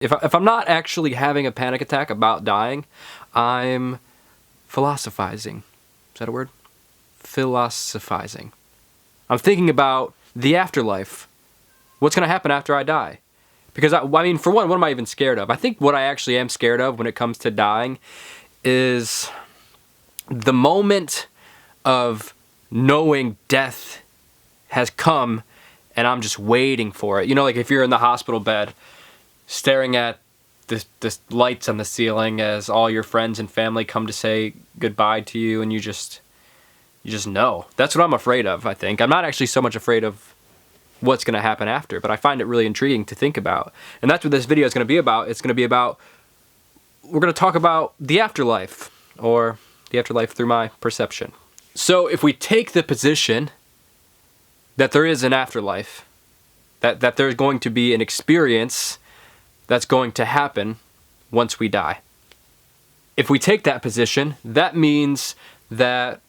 If I'm not actually having a panic attack about dying, I'm philosophizing. Is that a word? Philosophizing. I'm thinking about the afterlife. What's going to happen after I die? Because, I mean, for one, what am I even scared of? I think what I actually am scared of when it comes to dying is the moment of knowing death has come and I'm just waiting for it. You know, like if you're in the hospital bed staring at this lights on the ceiling as all your friends and family come to say goodbye to you, and you just know. That's what I'm afraid of, I think. I'm not actually so much afraid of what's going to happen after, but I find it really intriguing to think about. And that's what this video is going to be about. It's going to be about, we're going to talk about the afterlife, or the afterlife through my perception. So if we take the position that there is an afterlife, that there's going to be an experience that's going to happen once we die. If we take that position, that means that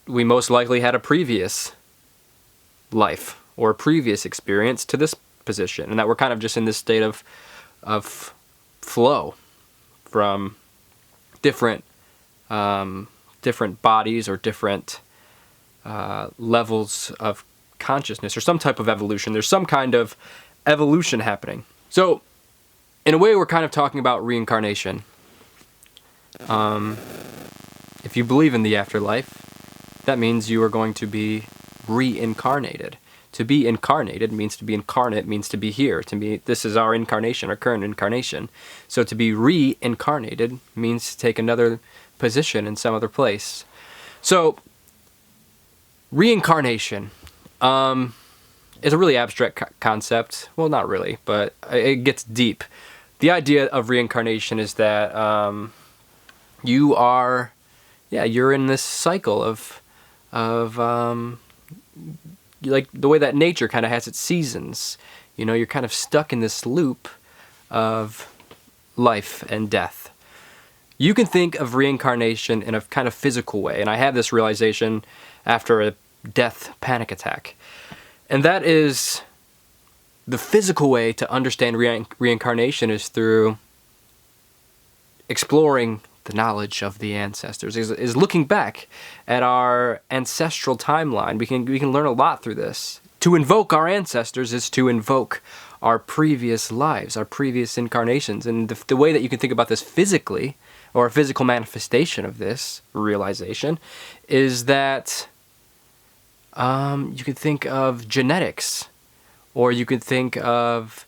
we most likely had a previous life or a previous experience to this position, and that we're kind of just in this state of flow from different bodies or different levels of consciousness, or some type of evolution. There's some kind of evolution happening. So in a way, we're kind of talking about reincarnation. If you believe in the afterlife, that means you are going to be reincarnated. To be incarnated means to be incarnate, means to be here. To be, this is our incarnation, our current incarnation. So to be reincarnated means to take another position in some other place. So reincarnation is a really abstract concept. Well, not really, but it gets deep. The idea of reincarnation is that you're in this cycle of like the way that nature kind of has its seasons. You know, you're kind of stuck in this loop of life and death. You can think of reincarnation in a kind of physical way, and I had this realization after a death panic attack. And that is, the physical way to understand reincarnation is through exploring the knowledge of the ancestors, is looking back at our ancestral timeline. We can learn a lot through this. To invoke our ancestors is to invoke our previous lives, our previous incarnations. And the way that you can think about this physically, or a physical manifestation of this realization, is that you can think of genetics, or you can think of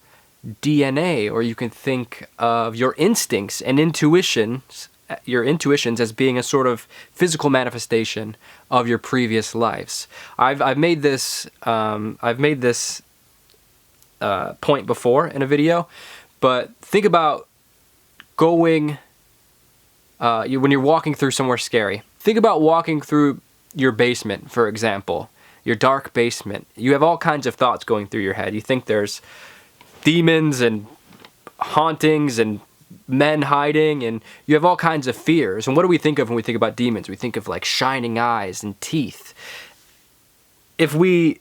DNA, or you can think of your instincts and intuitions, your intuitions as being a sort of physical manifestation of your previous lives. I've made this point before in a video, but think about going when you're walking through somewhere scary. Think about walking through your basement, for example, your dark basement. You have all kinds of thoughts going through your head. You think there's demons and hauntings and men hiding, and you have all kinds of fears. And what do we think of when we think about demons? We think of like shining eyes and teeth. If we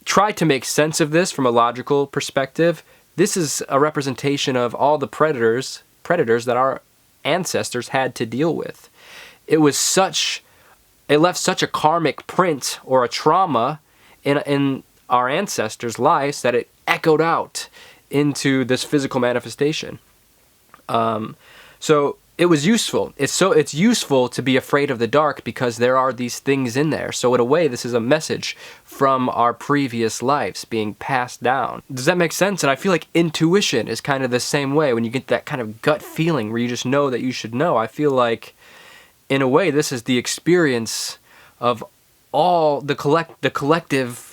try to make sense of this from a logical perspective, this is a representation of all the predators that our ancestors had to deal with. It left such a karmic print or a trauma in our ancestors' lives that it echoed out into this physical manifestation. So it was useful. It's useful to be afraid of the dark because there are these things in there. So in a way, this is a message from our previous lives being passed down. Does that make sense? And I feel like intuition is kind of the same way. When you get that kind of gut feeling where you just know that you should know, I feel like in a way this is the experience of all the collective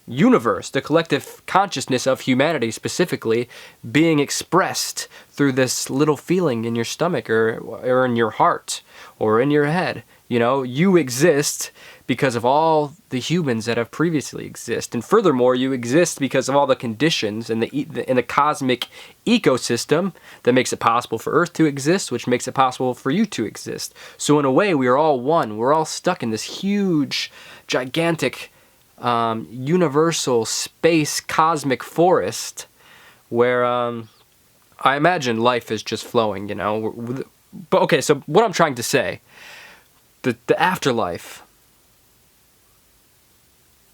universe, the collective consciousness of humanity specifically, being expressed through this little feeling in your stomach or in your heart or in your head. You know, you exist because of all the humans that have previously existed, and furthermore, you exist because of all the conditions in the cosmic ecosystem that makes it possible for Earth to exist, which makes it possible for you to exist. So in a way, we are all one. We're all stuck in this huge, gigantic universal space cosmic forest where I imagine life is just flowing, you know. But okay, so what I'm trying to say, the afterlife,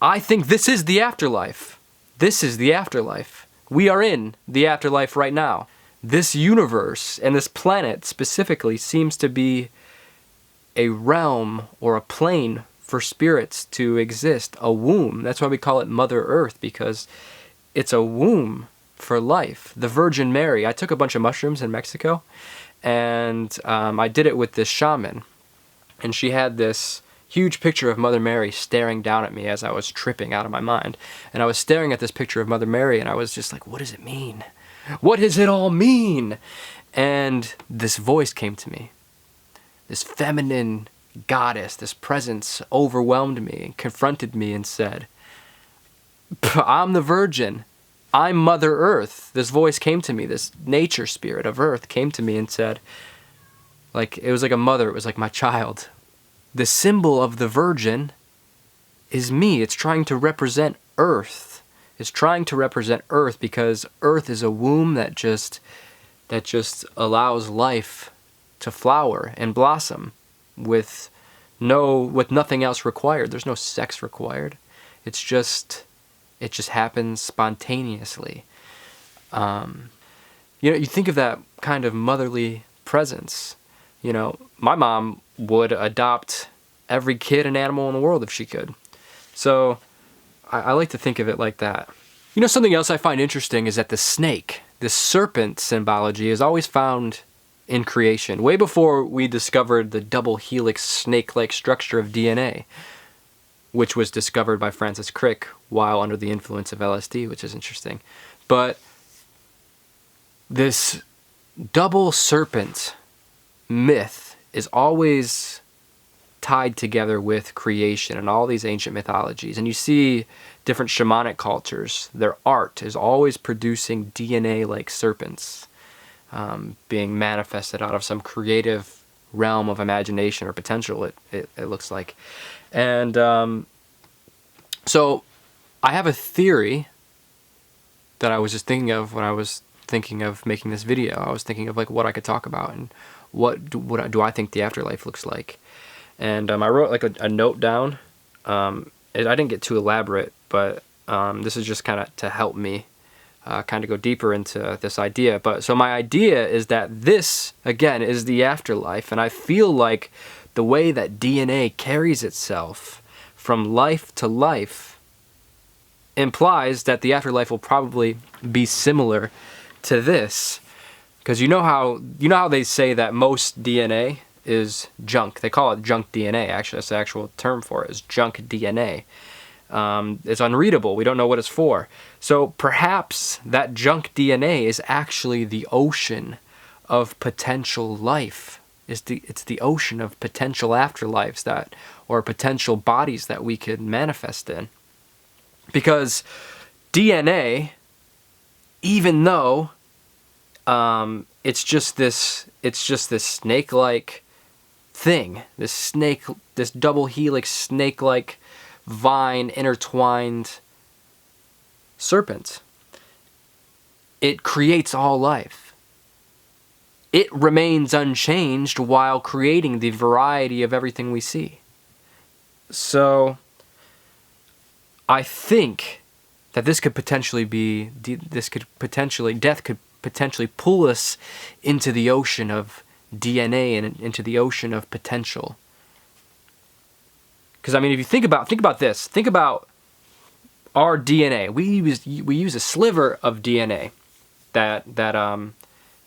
I think this is the afterlife. This is the afterlife. We are in the afterlife right now. This universe and this planet specifically seems to be a realm or a plane for spirits to exist, a womb. That's why we call it Mother Earth, because it's a womb for life. The Virgin Mary. I took a bunch of mushrooms in Mexico, and I did it with this shaman, and she had this huge picture of Mother Mary staring down at me as I was tripping out of my mind. And I was staring at this picture of Mother Mary, and I was just like, what does it mean? What does it all mean? And this voice came to me. This feminine goddess, this presence overwhelmed me and confronted me and said, I'm the Virgin. I'm Mother Earth. This voice came to me, this nature spirit of Earth came to me and said, like, it was like a mother, it was like my child. The symbol of the Virgin is me. It's trying to represent Earth. It's trying to represent Earth because Earth is a womb that just allows life to flower and blossom with nothing else required. There's no sex required. It just happens spontaneously. You think of that kind of motherly presence. My mom would adopt every kid and animal in the world if she could. So I like to think of it like that. Something else I find interesting is that the snake, the serpent symbology, is always found in creation, way before we discovered the double helix snake-like structure of DNA, which was discovered by Francis Crick while under the influence of LSD, which is interesting. But this double serpent myth is always tied together with creation and all these ancient mythologies. And you see different shamanic cultures, their art is always producing DNA-like serpents being manifested out of some creative realm of imagination or potential, it looks like. And so I have a theory that I was just thinking of when I was thinking of making this video. I was thinking of like what I could talk about and what do I think the afterlife looks like. And I wrote like a note down. I didn't get too elaborate, but this is just kind of to help me kind of go deeper into this idea. But so my idea is that this, again, is the afterlife. And I feel like the way that DNA carries itself from life to life implies that the afterlife will probably be similar to this. Because you know how they say that most DNA is junk. They call it junk DNA, actually. That's the actual term for it, is junk DNA. It's unreadable. We don't know what it's for. So perhaps that junk DNA is actually the ocean of potential life. It's the ocean of potential afterlives or potential bodies that we could manifest in. Because DNA, even though it's just this snake-like thing, this double helix snake-like vine intertwined serpent, it creates all life. It remains unchanged while creating the variety of everything we see. So I think that death could potentially pull us into the ocean of DNA and into the ocean of potential. Because I mean, if you think about this, think about our DNA. We use a sliver of DNA that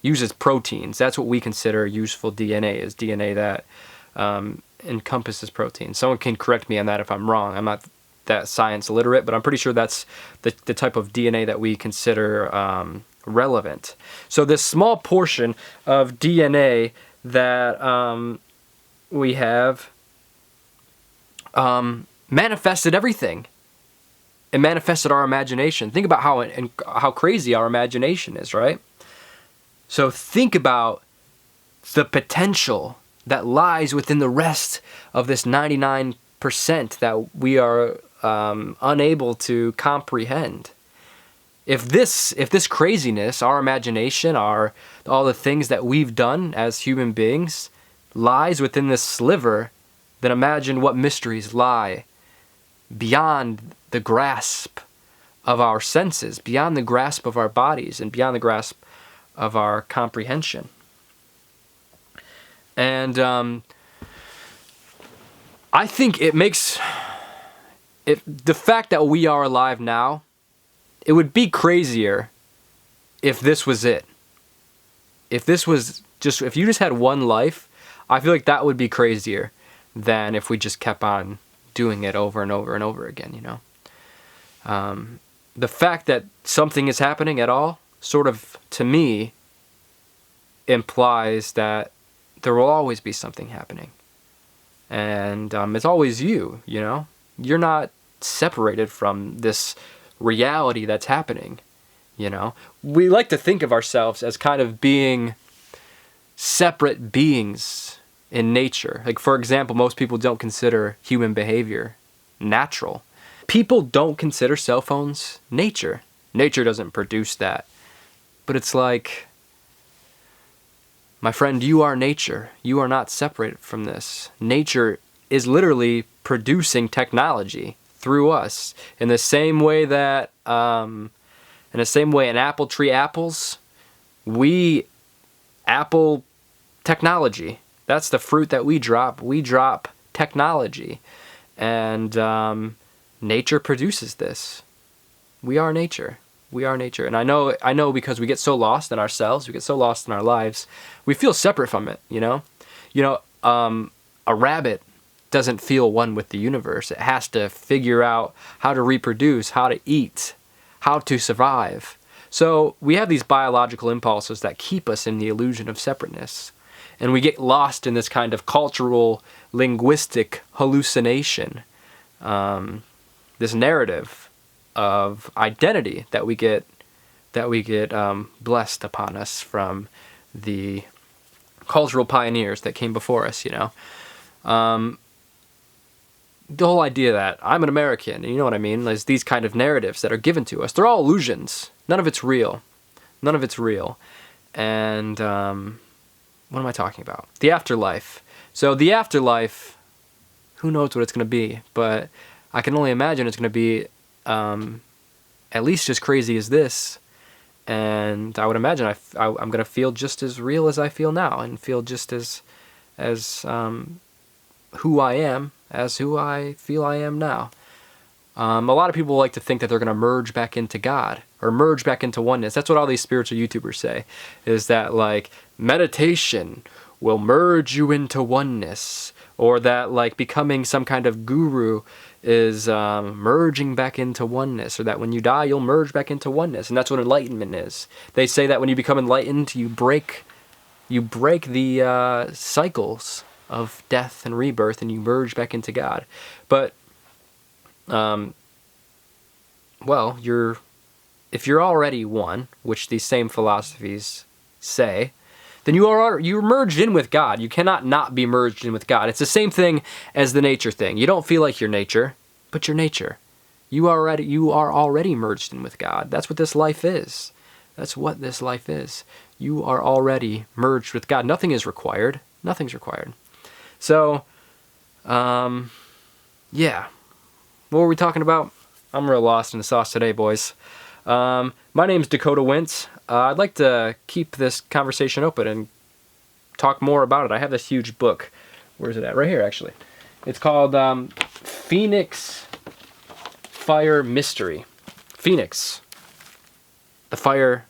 uses proteins. That's what we consider useful DNA, is DNA that encompasses proteins. Someone can correct me on that if I'm wrong. I'm not that science literate, but I'm pretty sure that's the type of DNA that we consider relevant. So this small portion of DNA that we have manifested everything. It manifested our imagination. Think about how crazy our imagination is, right? So think about the potential that lies within the rest of this 99% that we are unable to comprehend. if this craziness, our imagination, all the things that we've done as human beings lies within this sliver, then imagine what mysteries lie beyond the grasp of our senses, beyond the grasp of our bodies, and beyond the grasp of our comprehension. And I think it makes the fact that we are alive now, it would be crazier if this was it. If you just had one life, I feel like that would be crazier than if we just kept on doing it over and over and over again, you know? The fact that something is happening at all, sort of, to me, implies that there will always be something happening. And it's always you know? You're not separated from this reality that's happening, you know? We like to think of ourselves as kind of being separate beings in nature. Like, for example, most people don't consider human behavior natural. People don't consider cell phones nature. Nature doesn't produce that. But it's like, my friend, you are nature. You are not separated from this. Nature is literally producing technology through us. In the same way that, an apple tree apples, we apple technology. That's the fruit that we drop. We drop technology. And nature produces this. We are nature. We are nature. And I know because we get so lost in ourselves, we get so lost in our lives, we feel separate from it, you know? A rabbit doesn't feel one with the universe. It has to figure out how to reproduce, how to eat, how to survive. So we have these biological impulses that keep us in the illusion of separateness. And we get lost in this kind of cultural, linguistic hallucination, this narrative of identity that we get blessed upon us from the cultural pioneers that came before us, you know. The whole idea that I'm an American, you know what I mean? There's these kind of narratives that are given to us. They're all illusions. None of it's real. None of it's real. And what am I talking about? The afterlife. So the afterlife, who knows what it's going to be, but I can only imagine it's going to be at least as crazy as this. And I would imagine I'm going to feel just as real as I feel now, and feel just as who I am as who I feel I am now. A lot of people like to think that they're going to merge back into God, or merge back into oneness. That's what all these spiritual YouTubers say, is that, like, meditation will merge you into oneness, or that, like, becoming some kind of guru is merging back into oneness, or that when you die you'll merge back into oneness. And that's what enlightenment is. They say that when you become enlightened, you break the cycles of death and rebirth, and you merge back into God. But well, if you're already one, which these same philosophies say, then you're merged in with God. You cannot not be merged in with God. It's the same thing as the nature thing. You don't feel like you're nature, but you're nature. You are already merged in with God. That's what this life is. That's what this life is. You are already merged with God. Nothing is required. Nothing's required. So, yeah. What were we talking about? I'm real lost in the sauce today, boys. My name's Dakota Wentz. I'd like to keep this conversation open and talk more about it. I have this huge book. Where's it at? Right here, actually. It's called Phoenix Fire Mystery. Phoenix. The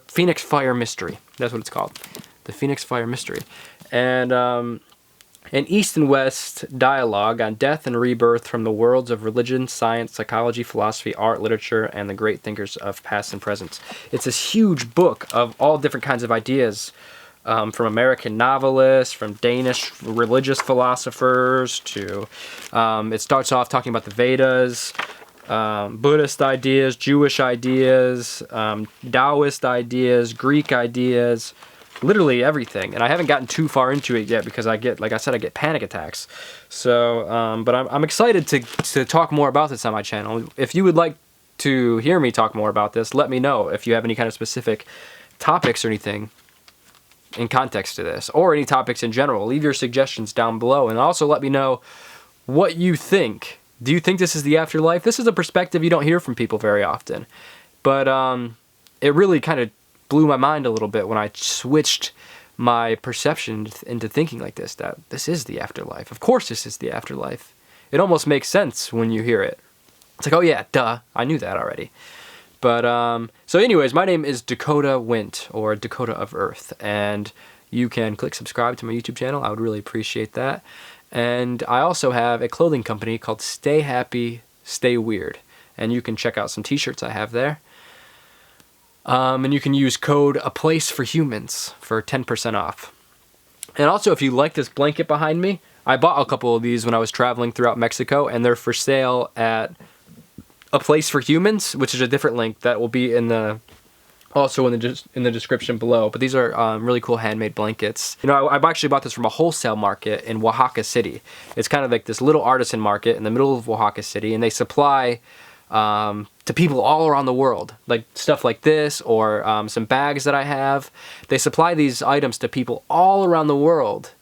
Phoenix Fire Mystery. That's what it's called. The Phoenix Fire Mystery. And an East and West dialogue on death and rebirth from the worlds of religion, science, psychology, philosophy, art, literature, and the great thinkers of past and present. It's this huge book of all different kinds of ideas, from American novelists, from Danish religious philosophers, to it starts off talking about the Vedas, Buddhist ideas, Jewish ideas, Taoist ideas, Greek ideas, literally everything. And I haven't gotten too far into it yet because I get panic attacks. So, but I'm excited to talk more about this on my channel. If you would like to hear me talk more about this, let me know if you have any kind of specific topics or anything in context to this, or any topics in general. Leave your suggestions down below, and also let me know what you think. Do you think this is the afterlife? This is a perspective you don't hear from people very often, but it really kind of blew my mind a little bit when I switched my perception into thinking like this, that this is the afterlife. Of course this is the afterlife. It almost makes sense when you hear it. It's like, oh yeah, duh, I knew that already. But, so anyways, my name is Dakota Wint, or Dakota of Earth, and you can click subscribe to my YouTube channel. I would really appreciate that. And I also have a clothing company called Stay Happy, Stay Weird, and you can check out some t-shirts I have there. And you can use code APlaceForHumans for 10% off. And also, if you like this blanket behind me, I bought a couple of these when I was traveling throughout Mexico, and they're for sale at A Place for Humans, which is a different link that will be in the description below. But these are really cool handmade blankets. You know, I actually bought this from a wholesale market in Oaxaca City. It's kind of like this little artisan market in the middle of Oaxaca City, and they supply to people all around the world, like stuff like this, or some bags that I have. They supply these items to people all around the world,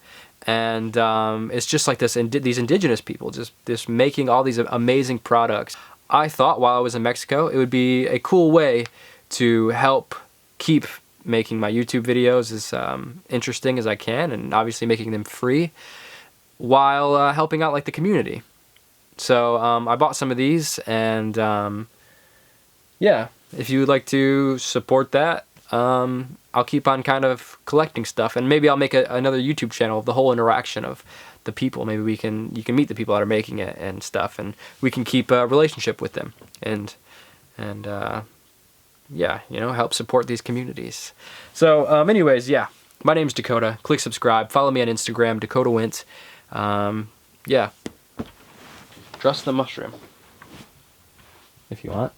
and it's just like this. These indigenous people just making all these amazing products. I thought while I was in Mexico, it would be a cool way to help keep making my YouTube videos as interesting as I can, and obviously making them free, while helping out like the community. So I bought some of these, and yeah, if you would like to support that, I'll keep on kind of collecting stuff, and maybe I'll make another YouTube channel of the whole interaction of the people. Maybe you can meet the people that are making it and stuff, and we can keep a relationship with them, and yeah, you know, help support these communities. So anyways, yeah, my name's Dakota. Click subscribe. Follow me on Instagram, Dakota Wint. Yeah. Trust the mushroom if you want.